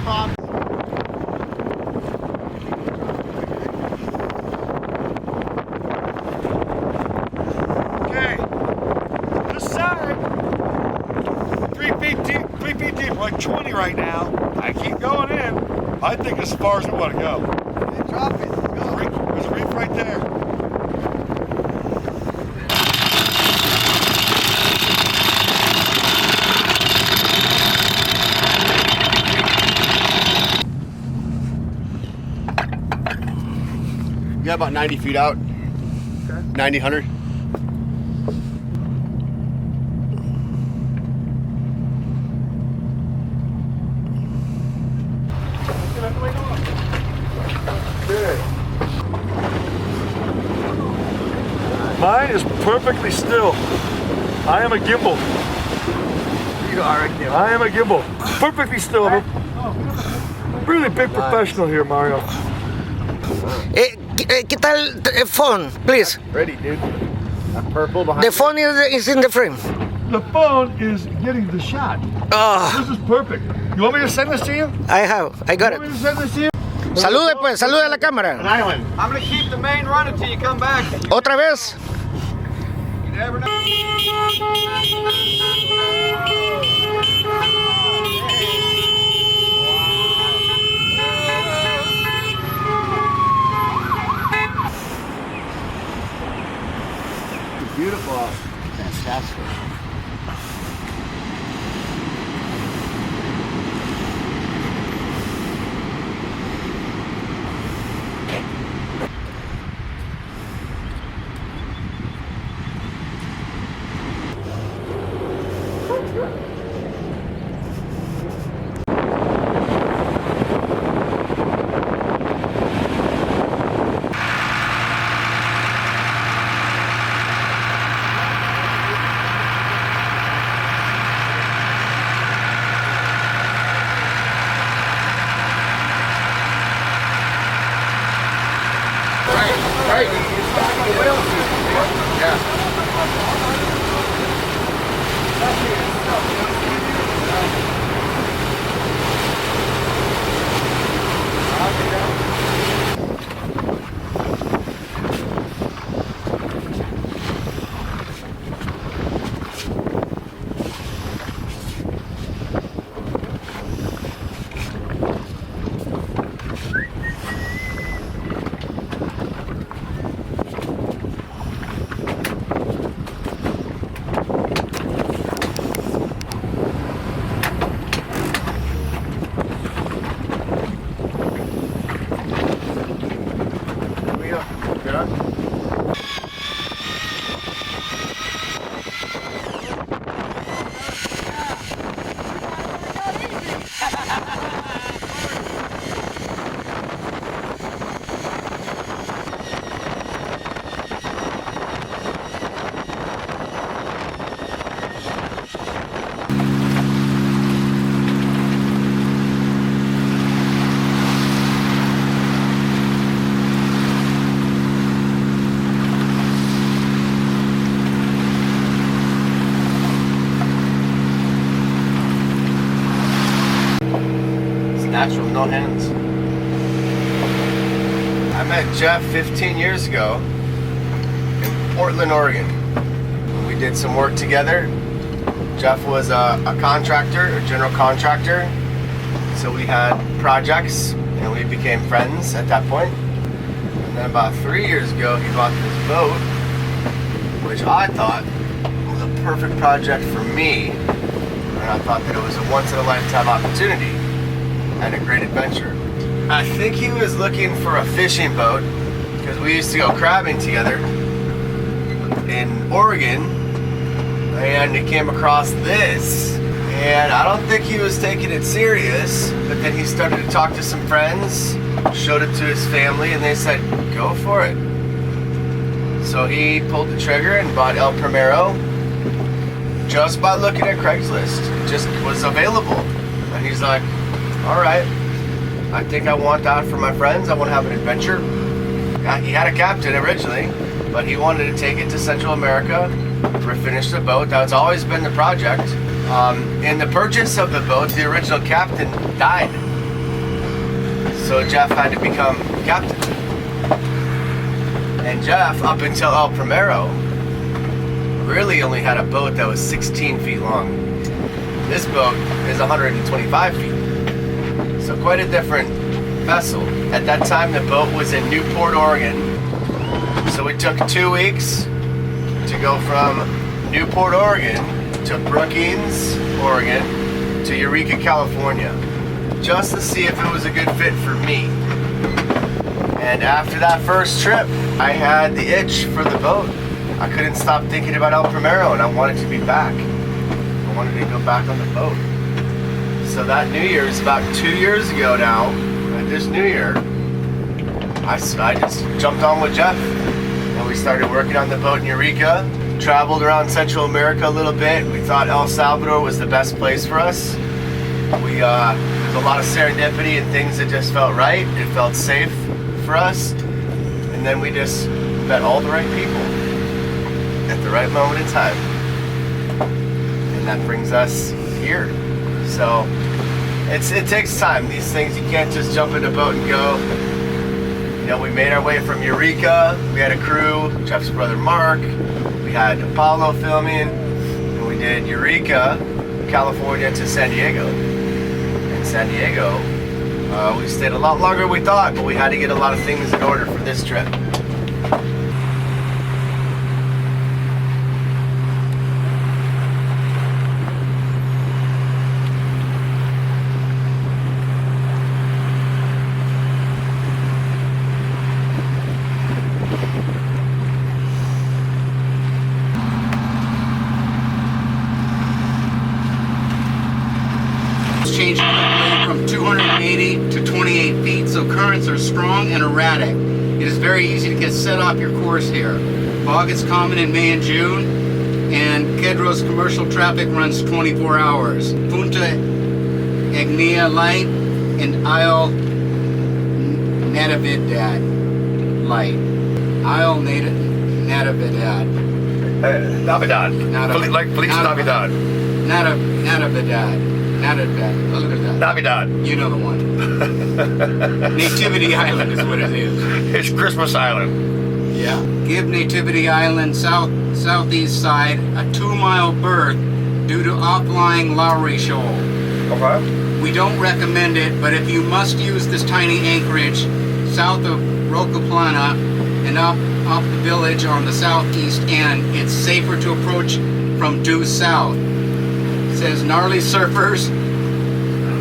problem. Okay, this side, 3 feet deep, like 20 right now. I keep going in. I think as far as we want to go. Yeah, drop it. Go. There's a reef right there. Yeah, about 90 feet out. Okay. 90, 100. Mine is perfectly still. I am a gimbal. You are a gimbal. I am a gimbal. Perfectly still. Really big professional here, Mario. ¿Qué tal el phone, please? Ready, dude. That purple behind The phone is in the frame. The phone is getting the shot. Oh, This is perfect. You want me to send this to you? I got You want me it. to send this to you? Salude pues, salude a la an cámara. island. I'm gonna keep the main running until you come back. Otra vez. You never know. Beautiful. Fantastic. Right. Yeah. Natural, no hands. I met Jeff 15 years ago in Portland, Oregon. We did some work together. Jeff was a contractor, a general contractor. So we had projects and we became friends at that point. And then about 3 years ago, he bought this boat, which I thought was a perfect project for me. And I thought that it was a once-in-a-lifetime opportunity and a great adventure. I think he was looking for a fishing boat because we used to go crabbing together in Oregon, and he came across this, and I don't think he was taking it serious, but then he started to talk to some friends, showed it to his family, and they said, go for it. So he pulled the trigger and bought El Primero just by looking at Craigslist. It just was available, and he's like, all right, I think I want that for my friends. I want to have an adventure. He had a captain originally, but he wanted to take it to Central America, refinish the boat. That's always been the project. In the purchase of the boat, the original captain died. So Jeff had to become captain. And Jeff, up until El Primero, really only had a boat that was 16 feet long. This boat is 125 feet. So quite a different vessel. At that time, the boat was in Newport, Oregon. So it took 2 weeks to go from Newport, Oregon to Brookings, Oregon to Eureka, California, just to see if it was a good fit for me. And after that first trip, I had the itch for the boat. I couldn't stop thinking about El Primero, and I wanted to be back. I wanted to go back on the boat. So that New Year's, about 2 years ago now, this New Year, I just jumped on with Jeff, and we started working on the boat in Eureka. Traveled around Central America a little bit. We thought El Salvador was the best place for us. There's a lot of serendipity and things that just felt right. It felt safe for us. And then we just met all the right people at the right moment in time. And that brings us here. So it takes time. These things, you can't just jump in a boat and go. You know, we made our way from Eureka. We had a crew, Jeff's brother Mark. We had Apollo filming, and we did Eureka, California to San Diego. In San Diego, we stayed a lot longer than we thought, but we had to get a lot of things in order for this trip. Changed quickly from 280 to 28 feet, so currents are strong and erratic. It is very easy to get set off your course here. Fog is common in May and June, and Kedros commercial traffic runs 24 hours. Punta Egnea Light and Isle Natividad Light. Isle Natividad. Navidad. Like Feliz Navidad. Natividad. Look at that. Navidad. You know the one. Nativity Island is what it is. It's Christmas Island. Yeah. Give Nativity Island southeast side a 2-mile berth due to offlying Lowry Shoal. Okay. We don't recommend it, but if you must use this tiny anchorage south of Roca Plana and up the village on the southeast end, it's safer to approach from due south. It says gnarly surfers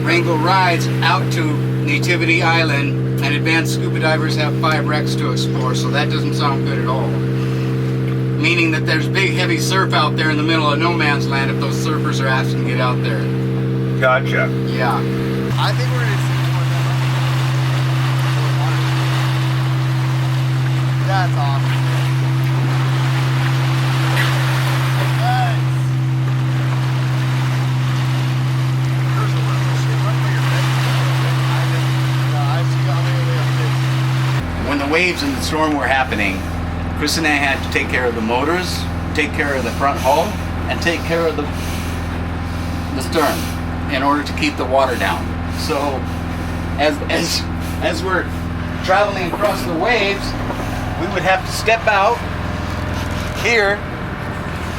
wrangle rides out to Nativity Island, and advanced scuba divers have 5 wrecks to explore, so that doesn't sound good at all. Meaning that there's big heavy surf out there in the middle of no man's land if those surfers are asking to get out there. Gotcha. Yeah. I think we're gonna see more than that. That's awesome. When the waves and the storm were happening, Chris and I had to take care of the motors, take care of the front hull, and take care of the stern in order to keep the water down. So as we're traveling across the waves, we would have to step out here,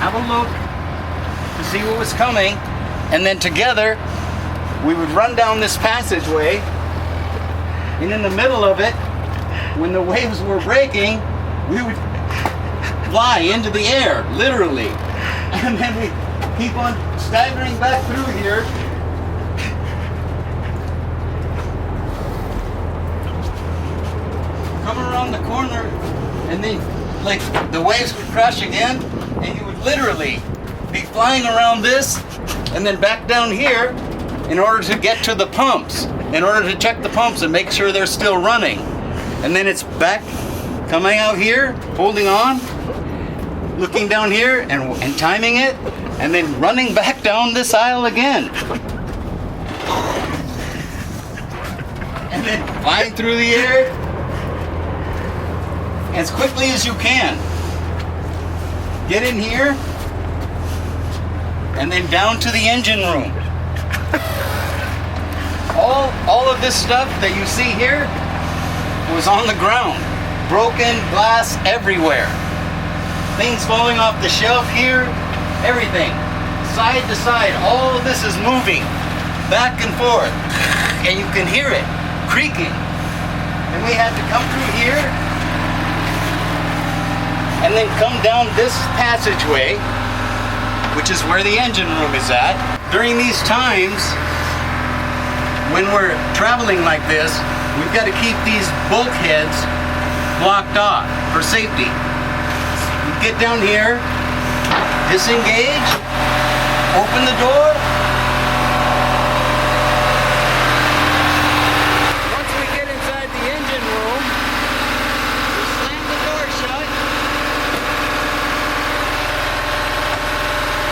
have a look to see what was coming, and then together we would run down this passageway, and in the middle of it, when the waves were breaking, we would fly into the air, literally. And then we keep on staggering back through here. Come around the corner, and then like the waves would crash again, and you would literally be flying around this and then back down here in order to get to the pumps, in order to check the pumps and make sure they're still running. And then it's back, coming out here, holding on, looking down here and timing it, and then running back down this aisle again. And then flying through the air as quickly as you can. Get in here, and then down to the engine room. All All of this stuff that you see here was on the ground. Broken glass everywhere. Things falling off the shelf here, everything. Side to side, all of this is moving back and forth. And you can hear it creaking. And we had to come through here and then come down this passageway, which is where the engine room is at. During these times, when we're traveling like this, we've got to keep these bulkheads blocked off for safety. We get down here, disengage, open the door. Once we get inside the engine room, we slam the door shut,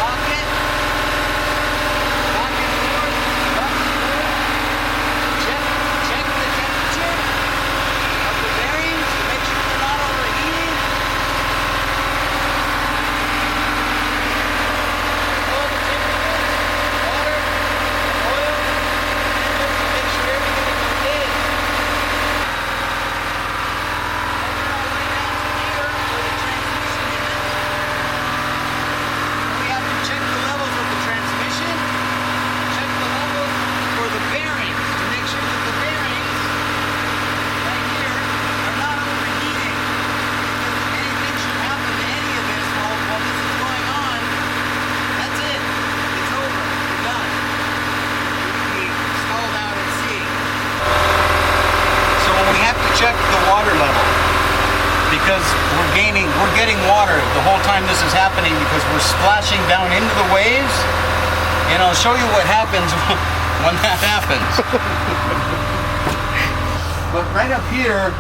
lock it, lock and forth, lock and forth, check the temperature of the bearings to make sure they're not overheating. All the temperatures, water, oil, just to make sure everything is okay. Open our way down to here where the transmission is. We have to check the levels of the transmission, check the levels for the bearings to make sure that the bearings right here are not overheating. Because if anything should happen to any of this while this is going on, that's it. It's over. We're done. We stalled out at sea. So we have to check the water level because we're getting water the whole time this is happening because we're splashing down into the waves. And I'll show you what happens when that happens. But right up here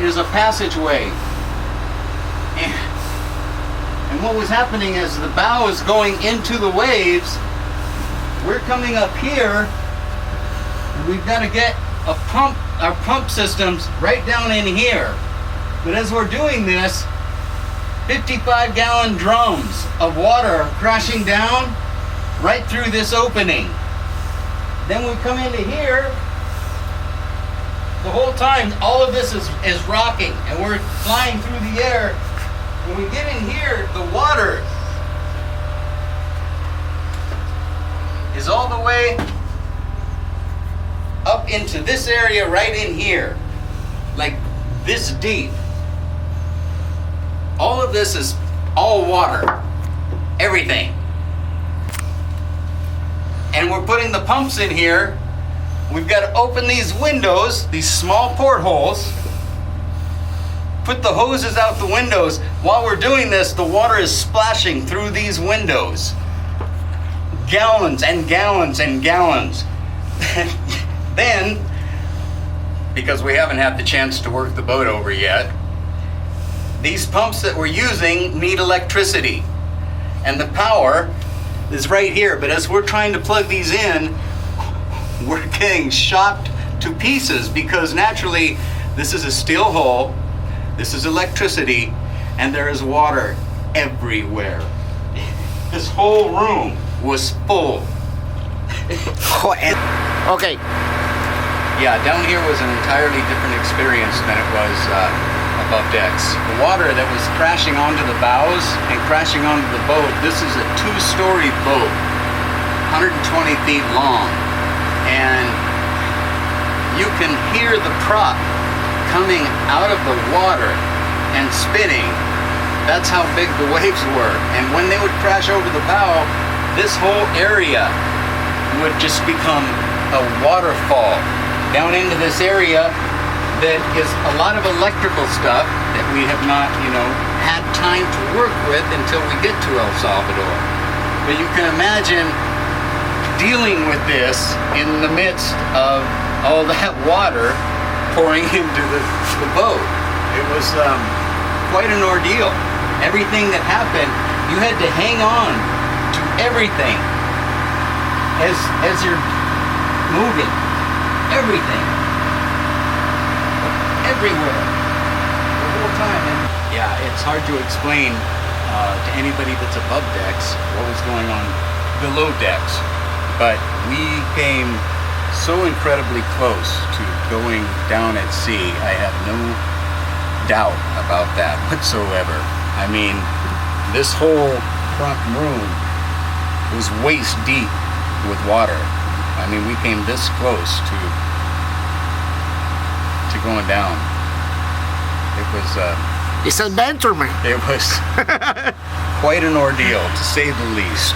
is a passageway. And what was happening is the bow is going into the waves. We're coming up here. And we've got to get our pump systems right down in here. But as we're doing this, 55-gallon drums of water are crashing down right through this opening. Then we come into here. The whole time, all of this is rocking, and we're flying through the air. When we get in here, the water is all the way up into this area right in here, like this deep. All of this is all water, everything. And we're putting the pumps in here. We've got to open these windows, these small portholes, put the hoses out the windows. While we're doing this, the water is splashing through these windows. Gallons and gallons and gallons. Then, because we haven't had the chance to work the boat over yet, these pumps that we're using need electricity. And the power is right here. But as we're trying to plug these in, we're getting shocked to pieces because naturally this is a steel hull, this is electricity, and there is water everywhere. This whole room was full. Okay. Yeah, down here was an entirely different experience than it was above decks. The water that was crashing onto the bows and crashing onto the boat, this is a 2-story boat, 120 feet long. And you can hear the prop coming out of the water and spinning. That's how big the waves were. And when they would crash over the bow, this whole area would just become a waterfall down into this area that is a lot of electrical stuff that we have not, had time to work with until we get to El Salvador. But you can imagine dealing with this in the midst of all that water pouring into the boat. It was quite an ordeal. Everything that happened, you had to hang on to everything as you're moving. Everything. Everywhere. The whole time. And yeah, it's hard to explain to anybody that's above decks what was going on below decks. But we came so incredibly close to going down at sea. I have no doubt about that whatsoever. I mean, this whole front room was waist deep with water. I mean, we came this close to going down. It was It's adventure, man. it was quite an ordeal, to say the least.